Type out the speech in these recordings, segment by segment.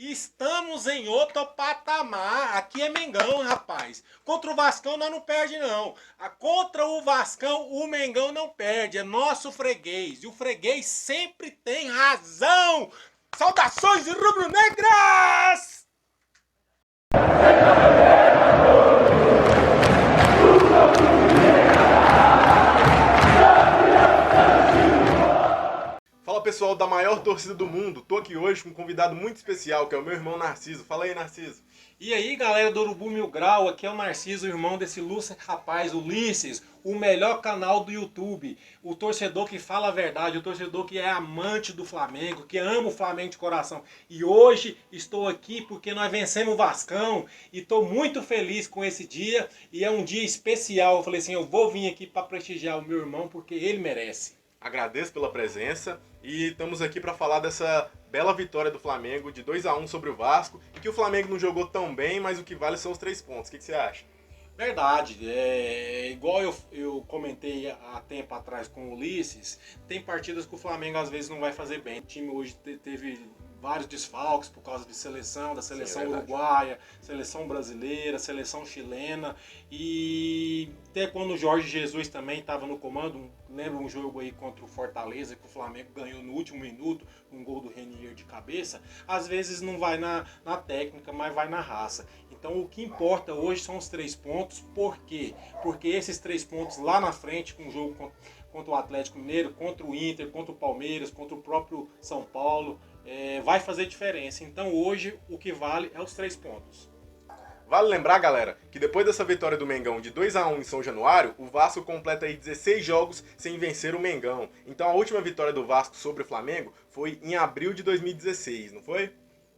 Estamos em outro patamar. Aqui é Mengão, rapaz. Contra o Vascão nós não perde, não. Contra o Vascão, o Mengão não perde. É nosso freguês. E o freguês sempre tem razão. Saudações rubro-negras! Fala pessoal da maior torcida do mundo, tô aqui hoje com um convidado muito especial, que é o meu irmão Narciso. Fala aí, Narciso. E aí, galera do Urubu Mil Grau, aqui é o Narciso, irmão desse ilustre rapaz, Ulisses, o melhor canal do YouTube, o torcedor que fala a verdade, o torcedor que é amante do Flamengo, que ama o Flamengo de coração. E hoje estou aqui porque nós vencemos o Vascão e estou muito feliz com esse dia e é um dia especial. Eu falei assim, eu vou vir aqui para prestigiar o meu irmão porque ele merece. Agradeço pela presença e estamos aqui para falar dessa bela vitória do Flamengo de 2-1 sobre o Vasco, e que o Flamengo não jogou tão bem, mas o que vale são os 3 pontos. O que você acha? Verdade, igual eu comentei há tempo atrás com o Ulisses, tem partidas que o Flamengo às vezes não vai fazer bem. O time hoje teve vários desfalques por causa de seleção, da seleção uruguaia, seleção brasileira, seleção chilena, e até quando o Jorge Jesus também estava no comando, lembra um jogo aí contra o Fortaleza que o Flamengo ganhou no último minuto, um gol do Renier de cabeça, às vezes não vai na técnica, mas vai na raça. Então o que importa hoje são os 3 pontos, por quê? Porque esses 3 pontos lá na frente, com o jogo contra o Atlético Mineiro, contra o Inter, contra o Palmeiras, contra o próprio São Paulo, vai fazer diferença. Então hoje o que vale é os 3 pontos. Vale lembrar, galera, que depois dessa vitória do Mengão de 2-1 em São Januário, o Vasco completa aí 16 jogos sem vencer o Mengão. Então a última vitória do Vasco sobre o Flamengo foi em abril de 2016, não foi?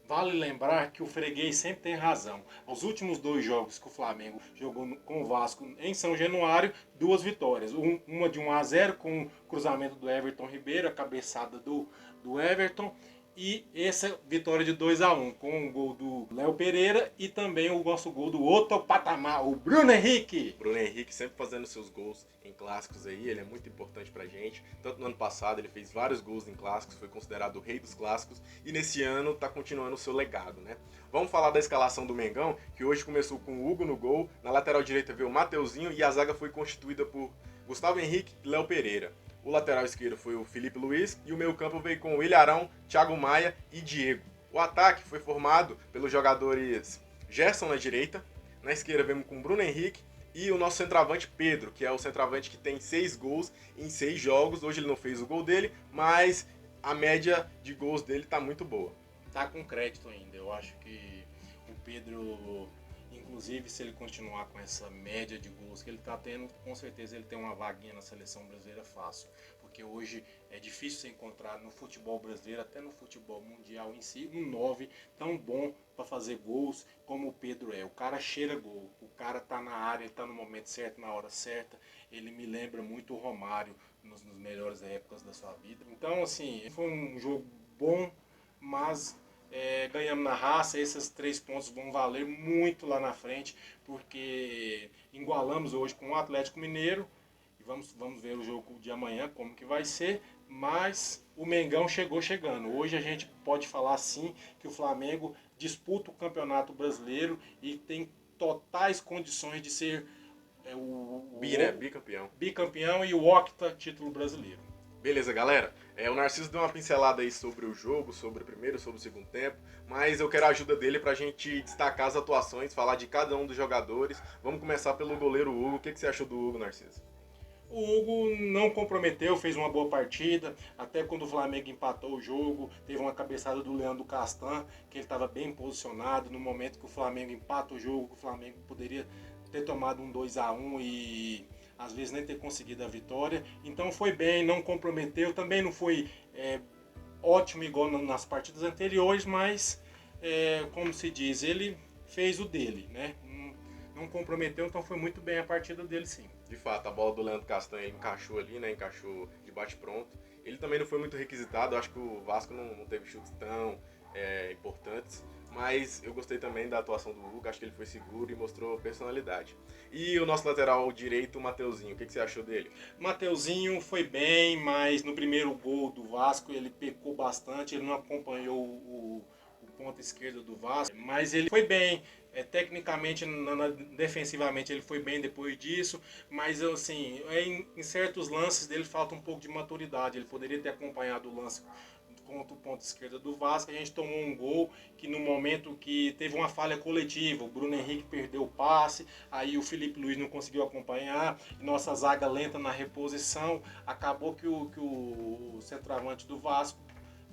Vale lembrar que o freguês sempre tem razão. Os últimos 2 jogos que o Flamengo jogou com o Vasco em São Januário, 2 vitórias. Uma de 1-0 com o cruzamento do Everton Ribeiro, a cabeçada do Everton. E essa vitória de 2-1 com o gol do Léo Pereira e também o nosso gol do outro patamar, o Bruno Henrique. Bruno Henrique sempre fazendo seus gols em clássicos aí, ele é muito importante pra gente. Tanto no ano passado ele fez vários gols em clássicos, foi considerado o rei dos clássicos, e nesse ano tá continuando o seu legado, né? Vamos falar da escalação do Mengão, que hoje começou com o Hugo no gol, na lateral direita veio o Mateuzinho e a zaga foi constituída por Gustavo Henrique e Léo Pereira. O lateral esquerdo foi o Felipe Luiz e o meio-campo veio com o Ilharão, Thiago Maia e Diego. O ataque foi formado pelos jogadores Gerson na direita, na esquerda vemos com Bruno Henrique e o nosso centroavante Pedro, que é o centroavante que tem 6 gols em 6 jogos. Hoje ele não fez o gol dele, mas a média de gols dele tá muito boa. Tá com crédito ainda. Eu acho que o Pedro, inclusive, se ele continuar com essa média de gols que ele está tendo, com certeza ele tem uma vaguinha na seleção brasileira fácil. Porque hoje é difícil você encontrar no futebol brasileiro, até no futebol mundial em si, um 9 tão bom para fazer gols como o Pedro é. O cara cheira gol, o cara tá na área, ele tá no momento certo, na hora certa. Ele me lembra muito o Romário nos melhores épocas da sua vida. Então, assim, foi um jogo bom, mas ganhamos na raça. Esses 3 pontos vão valer muito lá na frente, porque igualamos hoje com o Atlético Mineiro e vamos ver o jogo de amanhã como que vai ser, mas o Mengão chegou chegando. Hoje a gente pode falar sim que o Flamengo disputa o Campeonato Brasileiro e tem totais condições de ser bicampeão e o octa título brasileiro. Beleza, galera. O Narciso deu uma pincelada aí sobre o jogo, sobre o primeiro, sobre o segundo tempo, mas eu quero a ajuda dele pra gente destacar as atuações, falar de cada um dos jogadores. Vamos começar pelo goleiro Hugo. O que você achou do Hugo, Narciso? O Hugo não comprometeu, fez uma boa partida, até quando o Flamengo empatou o jogo, teve uma cabeçada do Leandro Castan, que ele estava bem posicionado no momento que o Flamengo empata o jogo, o Flamengo poderia ter tomado um 2-1 e às vezes nem ter conseguido a vitória. Então foi bem, não comprometeu, também não foi ótimo igual nas partidas anteriores, mas como se diz, ele fez o dele, né? Não comprometeu, então foi muito bem a partida dele, sim. De fato, a bola do Leandro Castanho encaixou ali, né? Encaixou de bate-pronto. Ele também não foi muito requisitado, eu acho que o Vasco não teve chutes tão importantes, mas eu gostei também da atuação do Hugo, acho que ele foi seguro e mostrou personalidade. E o nosso lateral direito, o Mateuzinho, o que você achou dele? Mateuzinho foi bem, mas no primeiro gol do Vasco ele pecou bastante, ele não acompanhou o ponta esquerda do Vasco, mas ele foi bem. Tecnicamente, defensivamente ele foi bem depois disso, mas assim, em certos lances dele falta um pouco de maturidade. Ele poderia ter acompanhado o lance contra o ponto esquerda do Vasco. A gente tomou um gol que no momento que teve uma falha coletiva, o Bruno Henrique perdeu o passe, aí o Felipe Luiz não conseguiu acompanhar, nossa zaga lenta na reposição, acabou que o centroavante do Vasco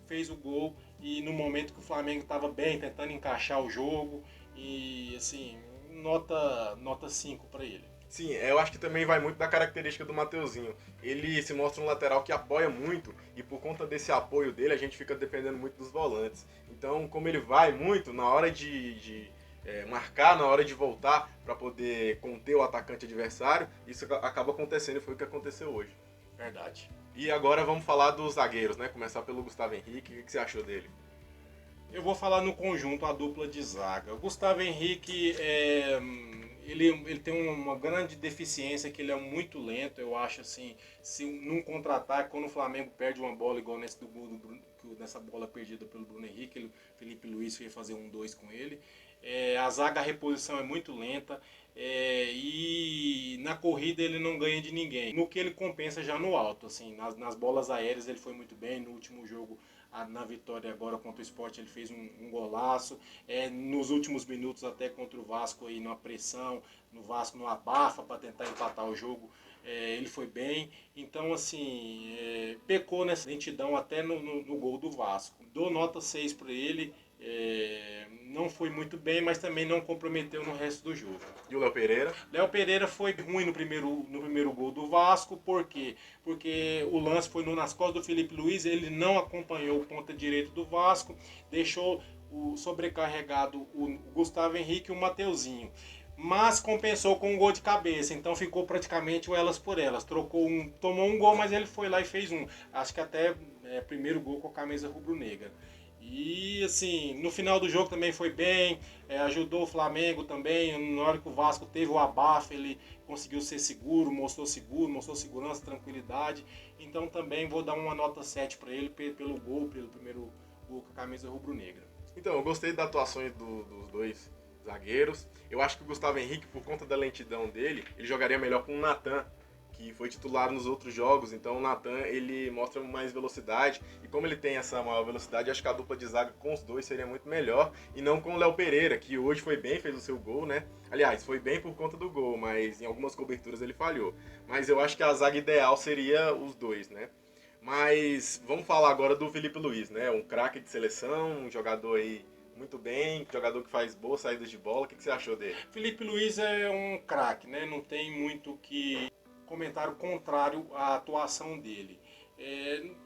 fez o gol, e no momento que o Flamengo estava bem, tentando encaixar o jogo, e assim, nota 5 para ele. Sim, eu acho que também vai muito da característica do Mateuzinho. Ele se mostra um lateral que apoia muito e por conta desse apoio dele a gente fica dependendo muito dos volantes. Então, como ele vai muito, na hora de marcar, na hora de voltar para poder conter o atacante adversário, isso acaba acontecendo e foi o que aconteceu hoje. Verdade. E agora vamos falar dos zagueiros, né? Começar pelo Gustavo Henrique, o que você achou dele? Eu vou falar no conjunto, a dupla de zaga. O Gustavo Henrique, ele tem uma grande deficiência, que ele é muito lento. Eu acho assim, se num contra-ataque, quando o Flamengo perde uma bola igual nessa bola perdida pelo Bruno Henrique, Felipe Luiz ia fazer 1-2 com ele. A zaga, a reposição é muito lenta, e na corrida ele não ganha de ninguém. No que ele compensa já no alto, assim, nas bolas aéreas ele foi muito bem. No último jogo, na vitória agora contra o Sport, ele fez um golaço. Nos últimos minutos, até contra o Vasco, aí numa pressão, no Vasco no abafa para tentar empatar o jogo, ele foi bem. Então, assim, pecou nessa lentidão até no gol do Vasco. Dou nota 6 para ele. Não foi muito bem, mas também não comprometeu no resto do jogo. E o Léo Pereira? Léo Pereira foi ruim no primeiro gol do Vasco. Por quê? Porque o lance foi nas costas do Felipe Luiz, ele não acompanhou o ponta direito do Vasco, deixou sobrecarregado o Gustavo Henrique e o Mateuzinho. Mas compensou com um gol de cabeça, então ficou praticamente o elas por elas. Tomou um gol, mas ele foi lá e fez um. Acho que até primeiro gol com a camisa rubro-negra. E assim, no final do jogo também foi bem, ajudou o Flamengo também. Na hora que o Vasco teve o abafo, ele conseguiu ser seguro, mostrou segurança, tranquilidade. Então também vou dar uma nota 7 para ele pelo primeiro gol com a camisa rubro-negra. Então, eu gostei das atuações dos dois zagueiros. Eu acho que o Gustavo Henrique, por conta da lentidão dele, ele jogaria melhor com o Natan, que foi titular nos outros jogos. Então o Natan, ele mostra mais velocidade, e como ele tem essa maior velocidade, acho que a dupla de zaga com os dois seria muito melhor, e não com o Léo Pereira, que hoje foi bem, fez o seu gol, né? Aliás, foi bem por conta do gol, mas em algumas coberturas ele falhou. Mas eu acho que a zaga ideal seria os dois, né? Mas vamos falar agora do Felipe Luiz, né? Um craque de seleção, um jogador aí muito bem, jogador que faz boas saídas de bola. O que você achou dele? Felipe Luiz é um craque, né? Não tem muito que comentário contrário à atuação dele.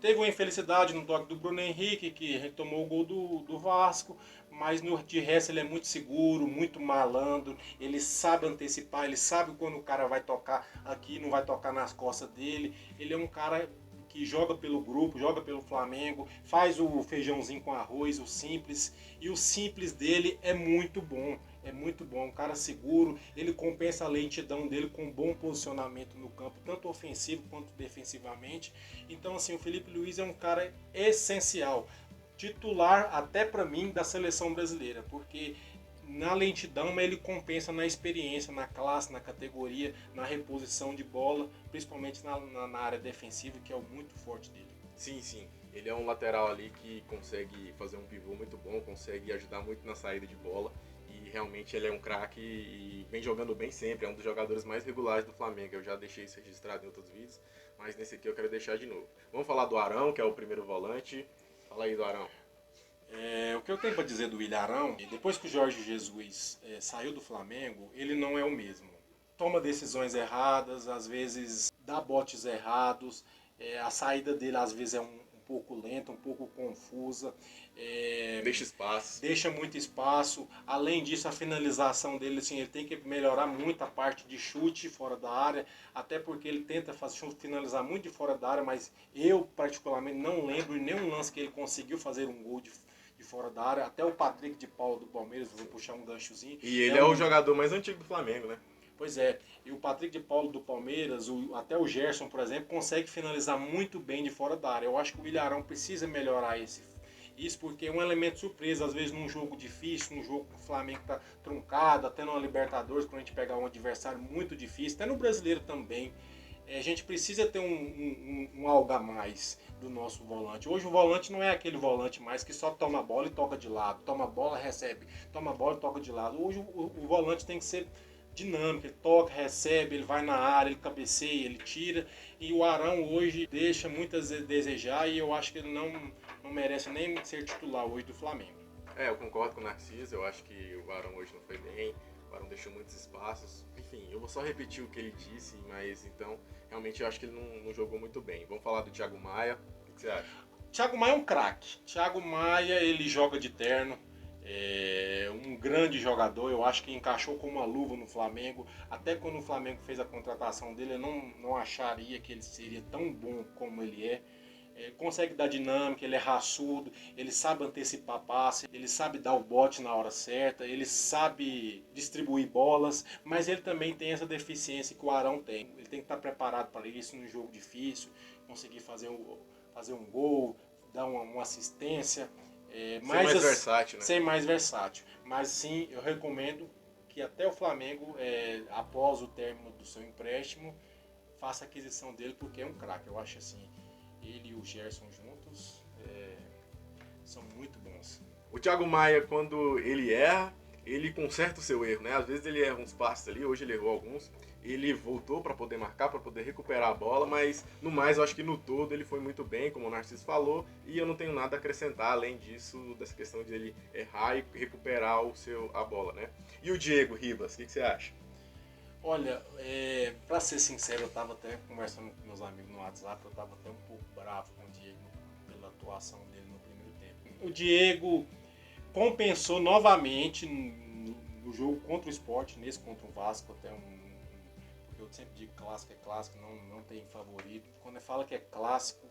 Teve uma infelicidade no toque do Bruno Henrique, que retomou o gol do Vasco, mas de resto ele é muito seguro, muito malandro, ele sabe antecipar, ele sabe quando o cara vai tocar aqui, não vai tocar nas costas dele. Ele é um cara que joga pelo grupo, joga pelo Flamengo, faz o feijãozinho com arroz, o simples, e o simples dele é muito bom. É muito bom, um cara seguro, ele compensa a lentidão dele com um bom posicionamento no campo, tanto ofensivo quanto defensivamente. Então, assim, o Felipe Luiz é um cara essencial, titular até para mim da seleção brasileira, porque na lentidão, mas ele compensa na experiência, na classe, na categoria, na reposição de bola, principalmente na área defensiva, que é o muito forte dele. Sim, sim. Ele é um lateral ali que consegue fazer um pivô muito bom, consegue ajudar muito na saída de bola. E realmente ele é um craque e vem jogando bem sempre, é um dos jogadores mais regulares do Flamengo. Eu já deixei isso registrado em outros vídeos, mas nesse aqui eu quero deixar de novo. Vamos falar do Arão, que é o primeiro volante. Fala aí do Arão. O que eu tenho para dizer do Ilharão, depois que o Jorge Jesus saiu do Flamengo, ele não é o mesmo. Toma decisões erradas, às vezes dá botes errados, a saída dele às vezes é um pouco lenta, um pouco confusa. Deixa espaço. Deixa muito espaço. Além disso, a finalização dele, assim, ele tem que melhorar muito a parte de chute fora da área, até porque ele tenta finalizar muito de fora da área, mas eu particularmente não lembro nenhum lance que ele conseguiu fazer um gol de fora da área. Até o Patrick de Paula do Palmeiras, vou puxar um ganchozinho. E ele é o jogador mais antigo do Flamengo, né? Pois é, e o Patrick de Paulo do Palmeiras, até o Gerson, por exemplo, consegue finalizar muito bem de fora da área. Eu acho que o Ilharão precisa melhorar Isso porque é um elemento surpresa, às vezes num jogo difícil, num jogo que o Flamengo está truncado, até no Libertadores, quando a gente pegar um adversário muito difícil, até no Brasileiro também. A gente precisa ter um algo a mais do nosso volante. Hoje o volante não é aquele volante mais que só toma a bola e toca de lado, toma a bola, recebe, toma a bola e toca de lado. Hoje o volante tem que ser dinâmico, ele toca, recebe, ele vai na área, ele cabeceia, ele tira. E o Arão hoje deixa muitas vezes desejar e eu acho que ele não merece nem ser titular hoje do Flamengo. Eu concordo com o Narciso, eu acho que o Arão hoje não foi bem, o Arão deixou muitos espaços. Enfim, eu vou só repetir o que ele disse, mas então, realmente eu acho que ele não jogou muito bem. Vamos falar do Thiago Maia, o que você acha? Thiago Maia é um craque. Thiago Maia, ele joga de terno. Um grande jogador, eu acho que encaixou com uma luva no Flamengo. Até quando o Flamengo fez a contratação dele, eu não acharia que ele seria tão bom como ele é. Consegue dar dinâmica, ele é raçudo, ele sabe antecipar passe, ele sabe dar o bote na hora certa, ele sabe distribuir bolas, mas ele também tem essa deficiência que o Arão tem. Ele tem que estar preparado para isso num jogo difícil, conseguir fazer um gol, dar uma assistência. Ser mais versátil, né? Ser mais versátil. Mas sim, eu recomendo que até o Flamengo, após o término do seu empréstimo, faça a aquisição dele, porque é um craque. Eu acho assim, ele e o Gerson juntos são muito bons. O Thiago Maia, quando ele erra, ele conserta o seu erro, né? Às vezes ele erra uns passes ali, hoje ele errou alguns. Ele voltou para poder marcar, para poder recuperar a bola, mas no mais eu acho que no todo ele foi muito bem, como o Narciso falou, e eu não tenho nada a acrescentar além disso, dessa questão de ele errar e recuperar a bola, né? E o Diego Ribas, o que você acha? Olha, pra ser sincero, eu tava até conversando com meus amigos no WhatsApp, eu tava até um pouco bravo com o Diego pela atuação dele no primeiro tempo. O Diego compensou novamente no jogo contra o Sport, nesse contra o Vasco, até porque eu sempre digo clássico é clássico, não tem favorito. Quando fala que é clássico,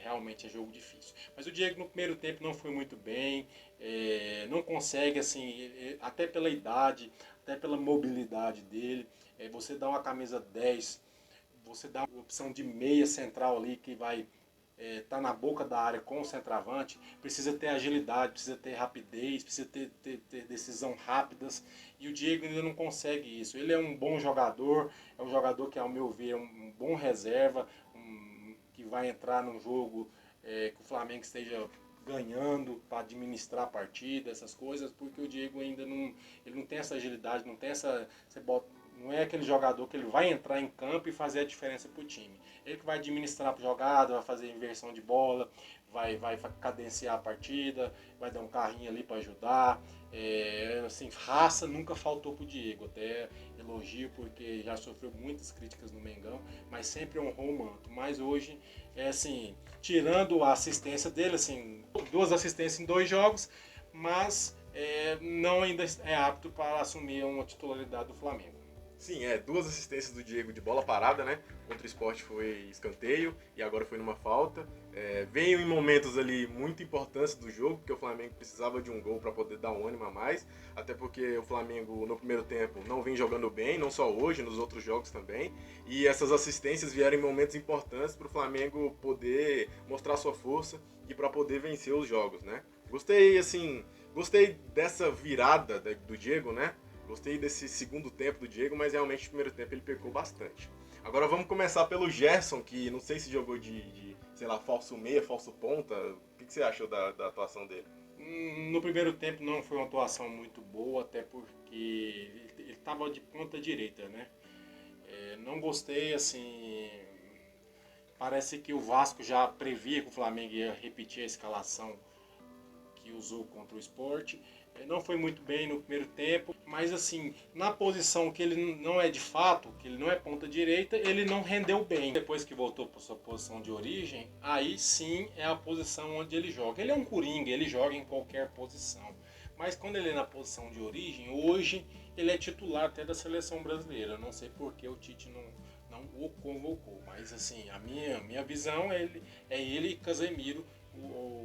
realmente é jogo difícil. Mas o Diego no primeiro tempo não foi muito bem, não consegue, assim, até pela idade, até pela mobilidade dele. Você dá uma camisa 10, você dá uma opção de meia central ali que vai tá na boca da área com o centroavante, precisa ter agilidade, precisa ter rapidez, precisa ter decisão rápidas, e o Diego ainda não consegue isso. Ele é um bom jogador, é um jogador que, ao meu ver, é um bom reserva, que vai entrar num jogo que o Flamengo esteja ganhando para administrar a partida, essas coisas, porque o Diego ainda ele não tem essa agilidade, não tem essa... Não é aquele jogador que ele vai entrar em campo e fazer a diferença para o time. Ele que vai administrar a jogada, vai fazer inversão de bola, vai cadenciar a partida, vai dar um carrinho ali para ajudar. Assim, raça nunca faltou para o Diego. Até elogio porque já sofreu muitas críticas no Mengão, mas sempre honrou o manto. Mas hoje, assim, tirando a assistência dele, assim, 2 assistências em 2 jogos, mas não ainda é apto para assumir uma titularidade do Flamengo. Sim, 2 assistências do Diego de bola parada, né? Contra o Sport foi escanteio e agora foi numa falta. Veio em momentos ali muito importantes do jogo, porque o Flamengo precisava de um gol para poder dar um ânimo a mais. Até porque o Flamengo no primeiro tempo não vem jogando bem, não só hoje, nos outros jogos também. E essas assistências vieram em momentos importantes para o Flamengo poder mostrar sua força e para poder vencer os jogos, né? Gostei dessa virada do Diego, né? Gostei desse segundo tempo do Diego, mas realmente no primeiro tempo ele pecou bastante. Agora vamos começar pelo Gerson, que não sei se jogou sei lá, falso meia, falso ponta. O que você achou da atuação dele? No primeiro tempo não foi uma atuação muito boa, até porque ele estava de ponta direita, né? Não gostei, assim... Parece que o Vasco já previa que o Flamengo ia repetir a escalação que usou contra o Sport. Não foi muito bem no primeiro tempo, mas assim, na posição que ele não é de fato, que ele não é ponta direita, ele não rendeu bem. Depois que voltou para sua posição de origem, aí sim é a posição onde ele joga. Ele é um coringa, ele joga em qualquer posição. Mas quando ele é na posição de origem, hoje ele é titular até da seleção brasileira. Não sei por que o Tite não o convocou, mas assim, a minha visão é ele e Casemiro,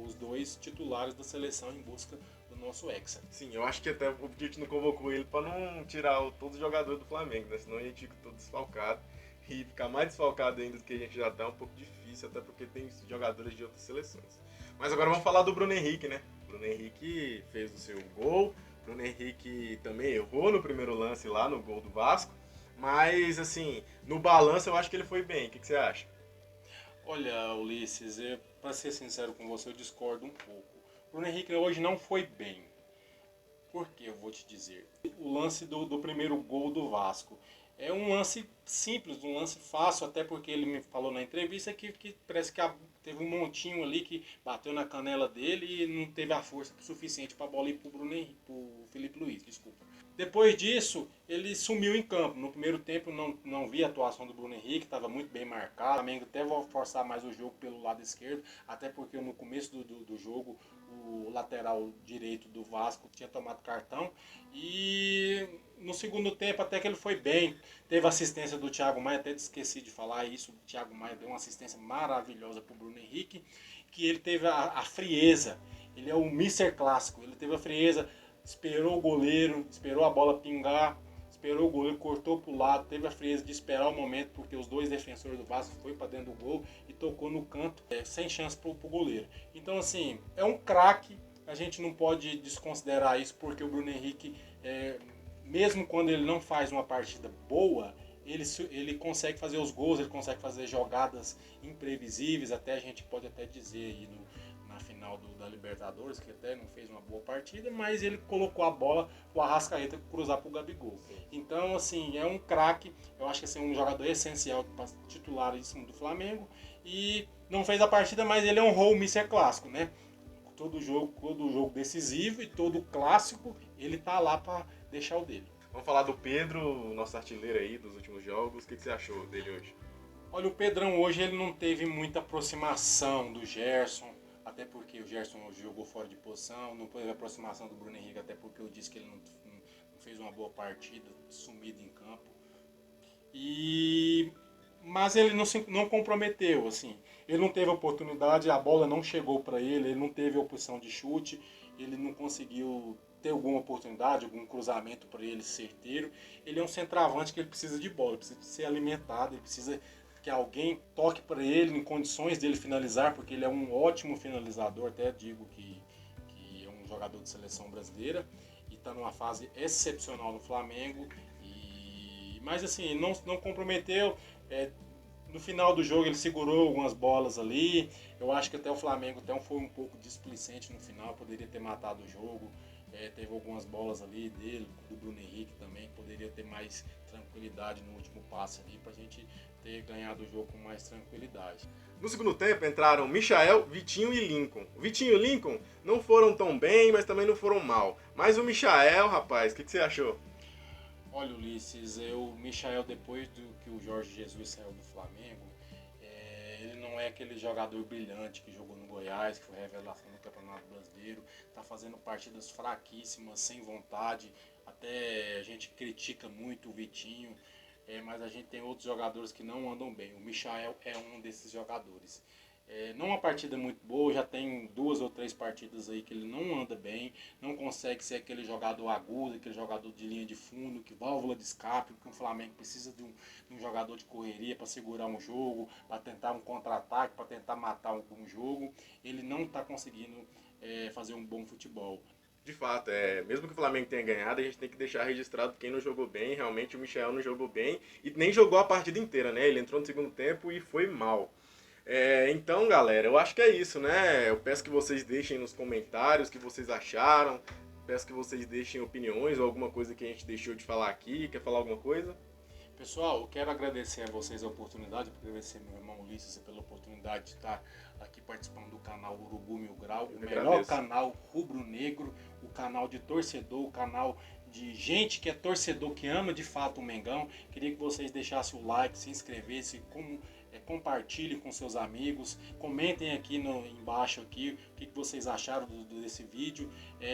os 2 titulares da seleção em busca do nosso Hexa. Sim, eu acho que até o Tite não convocou ele para não tirar todos os jogadores do Flamengo, né? Senão a gente fica todo desfalcado. E ficar mais desfalcado ainda do que a gente já tá é um pouco difícil, até porque tem jogadores de outras seleções. Mas agora vamos falar do Bruno Henrique, né? Bruno Henrique fez o seu gol. Bruno Henrique também errou no primeiro lance lá no gol do Vasco. Mas, assim, no balanço eu acho que ele foi bem. O que você acha? Olha, Ulisses, para ser sincero com você, eu discordo um pouco. O Bruno Henrique hoje não foi bem. Por que eu vou te dizer? O lance do primeiro gol do Vasco é um lance simples, um lance fácil, até porque ele me falou na entrevista que parece que teve um montinho ali que bateu na canela dele e não teve a força suficiente para a bola ir para o Bruno Henrique, pro Felipe Luiz, desculpa. Depois disso, ele sumiu em campo. No primeiro tempo não vi a atuação do Bruno Henrique, estava muito bem marcado. O Flamengo até vai forçar mais o jogo pelo lado esquerdo, até porque no começo do jogo o lateral direito do Vasco tinha tomado cartão. E no segundo tempo até que ele foi bem. Teve assistência do Thiago Maia, até esqueci de falar isso. O Thiago Maia deu uma assistência maravilhosa para o Bruno Henrique, que ele teve a frieza. Ele é o Mister Clássico, ele teve a frieza. Esperou o goleiro, esperou a bola pingar, esperou o goleiro, cortou pro lado, teve a frieza de esperar o momento, porque os dois defensores do Vasco foi para dentro do gol e tocou no canto, sem chance pro goleiro. Então, assim, é um craque, a gente não pode desconsiderar isso, porque o Bruno Henrique, mesmo quando ele não faz uma partida boa, ele consegue fazer os gols, ele consegue fazer jogadas imprevisíveis, até a gente pode até dizer aí na final da Libertadores, que até não fez uma boa partida, mas ele colocou a bola o Arrascaeta cruzar pro Gabigol. Então, assim, é um craque, eu acho que assim, é um jogador essencial titularíssimo do Flamengo, e não fez a partida, mas ele honrou o Mister Clássico, né? Todo jogo decisivo e todo clássico, ele tá lá para deixar o dele. Vamos falar do Pedro, nosso artilheiro aí dos últimos jogos. O que você achou dele hoje? Olha, o Pedrão hoje ele não teve muita aproximação do Gerson, até porque o Gerson jogou fora de posição, não teve aproximação do Bruno Henrique, até porque eu disse que ele não fez uma boa partida, sumido em campo. Mas ele não comprometeu, assim. Ele não teve oportunidade, a bola não chegou para ele não teve opção de chute, ele não conseguiu ter alguma oportunidade, algum cruzamento para ele certeiro. Ele é um centroavante que ele precisa de bola, ele precisa de ser alimentado, ele precisa que alguém toque para ele em condições dele finalizar, porque ele é um ótimo finalizador, até digo que é um jogador de seleção brasileira e está numa fase excepcional no Flamengo. Mas assim, não comprometeu. No final do jogo ele segurou algumas bolas ali. Eu acho que até o Flamengo foi um pouco displicente no final, poderia ter matado o jogo. Teve algumas bolas ali dele, do Bruno Henrique também, poderia ter mais tranquilidade no último passe ali, pra gente ter ganhado o jogo com mais tranquilidade. No segundo tempo entraram Michael, Vitinho e Lincoln. O Vitinho e o Lincoln não foram tão bem, mas também não foram mal. Mas o Michael, rapaz, o que você achou? Olha, Ulisses, o Michael, depois do que o Jorge Jesus saiu do Flamengo, ele não é aquele jogador brilhante que jogou no Goiás, que foi revelação do Campeonato Brasileiro, está fazendo partidas fraquíssimas, sem vontade, até a gente critica muito o Vitinho, mas a gente tem outros jogadores que não andam bem. O Michael é um desses jogadores. Não uma partida muito boa, já tem 2 ou 3 partidas aí que ele não anda bem, não consegue ser aquele jogador agudo, aquele jogador de linha de fundo, que válvula de escape, porque o Flamengo precisa de um jogador de correria para segurar um jogo, para tentar um contra-ataque, para tentar matar um jogo. Ele não está conseguindo fazer um bom futebol. De fato, mesmo que o Flamengo tenha ganhado, a gente tem que deixar registrado quem não jogou bem. Realmente o Michael não jogou bem e nem jogou a partida inteira, né? Ele entrou no segundo tempo e foi mal. Então, galera, eu acho que é isso, né? Eu peço que vocês deixem nos comentários o que vocês acharam. Peço que vocês deixem opiniões ou alguma coisa que a gente deixou de falar aqui. Quer falar alguma coisa? Pessoal, eu quero agradecer a vocês a oportunidade, agradecer meu irmão Ulisses pela oportunidade de estar aqui participando do canal Urubu Mil Grau, o melhor canal rubro-negro, o canal de torcedor, o canal de gente que é torcedor, que ama de fato o Mengão. Queria que vocês deixassem o like, se inscrevessem, compartilhem com seus amigos, comentem aqui embaixo aqui, o que vocês acharam desse vídeo,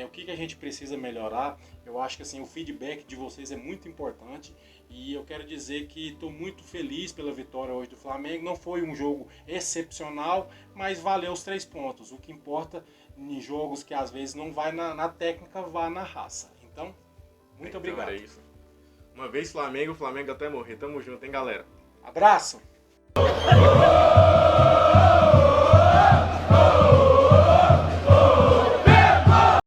o que a gente precisa melhorar. Eu acho que assim, o feedback de vocês é muito importante e eu quero dizer que estou muito feliz pela vitória hoje do Flamengo. Não foi um jogo excepcional, mas valeu os 3 pontos. O que importa em jogos que às vezes não vai na técnica, vai na raça. Então, muito obrigado. Era isso. Uma vez Flamengo, Flamengo até morrer. Tamo junto, hein, galera? Abraço!